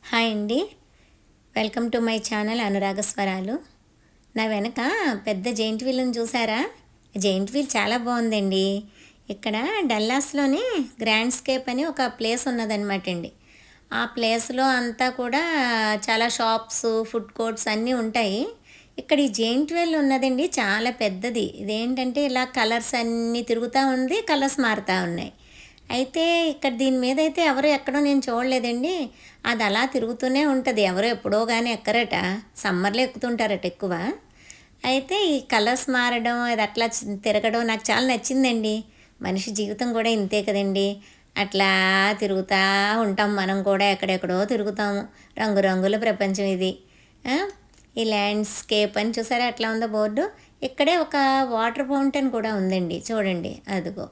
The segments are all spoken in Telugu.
హాయ్ అండి. వెల్కమ్ టు మై ఛానల్ అనురాగ స్వరాలు. నా వెనక పెద్ద జెయింట్ వీల్ని చూసారా? జెయింట్ వీల్ చాలా బాగుందండి. ఇక్కడ డల్లాస్లోని గ్రాండ్ స్కేప్ అని ఒక ప్లేస్ ఉన్నదనమాట అండి. ఆ ప్లేస్లో అంతా కూడా చాలా షాప్స్, ఫుడ్ కోర్ట్స్ అన్నీ ఉంటాయి. ఇక్కడ ఈ జెయింట్ వీల్ ఉన్నదండి, చాలా పెద్దది. ఇదేంటంటే ఇలా కలర్స్ అన్నీ తిరుగుతూ ఉంది, కలర్స్ మారుతూ ఉన్నాయి. అయితే ఇక్కడ దీని మీద అయితే ఎవరు ఎక్కడో నేను చూడలేదండి. అది అలా తిరుగుతూనే ఉంటుంది. ఎవరో ఎప్పుడో కానీ ఎక్కరట. సమ్మర్లో ఎక్కుతుంటారట ఎక్కువ. అయితే ఈ కలర్స్ మారడం, అది అట్లా తిరగడం నాకు చాలా నచ్చిందండి. మనిషి జీవితం కూడా ఇంతే కదండి. అట్లా తిరుగుతూ ఉంటాం, మనం కూడా ఎక్కడెక్కడో తిరుగుతాము. రంగురంగుల ప్రపంచం ఇది. ఆ? ఈ ల్యాండ్స్కేప్ అని చూసారా ఎట్లా ఉందో బోర్డు. ఇక్కడే ఒక వాటర్ ఫౌంటైన్ కూడా ఉందండి, చూడండి అదిగో.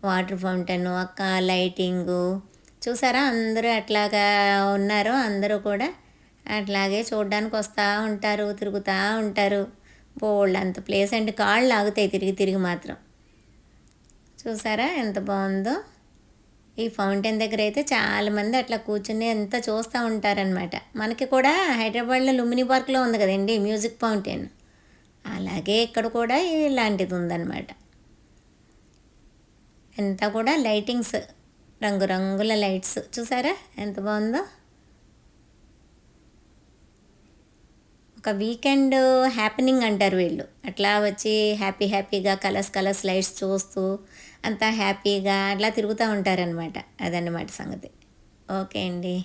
వాటర్ ఫౌంటైన్, ఒక లైటింగు చూసారా, అందరూ అట్లాగా ఉన్నారు. అందరూ కూడా అట్లాగే చూడడానికి వస్తూ ఉంటారు, తిరుగుతూ ఉంటారు. బోల్డ్ అంత ప్లేస్ అండి, కాళ్ళు లాగుతాయి తిరిగి తిరిగి మాత్రం. చూసారా ఎంత బాగుందో. ఈ ఫౌంటైన్ దగ్గర అయితే చాలామంది అట్లా కూర్చుని ఎంత చూస్తూ ఉంటారనమాట. మనకి కూడా హైదరాబాద్లో లుంబిని పార్క్లో ఉంది కదండి మ్యూజిక్ ఫౌంటైన్, అలాగే ఇక్కడ కూడా ఇలాంటిది ఉందన్నమాట. అంతా కూడా లైటింగ్స్, రంగురంగుల లైట్స్ చూసారా ఎంత బాగుందో. ఒక వీకెండ్ హ్యాపెనింగ్ అంటారు వీళ్ళు. అట్లా వచ్చి హ్యాపీగా కలర్స్ లైట్స్ చూస్తూ అంతా హ్యాపీగా అట్లా తిరుగుతూ ఉంటారనమాట. అదన్నమాట సంగతి. ఓకే అండి.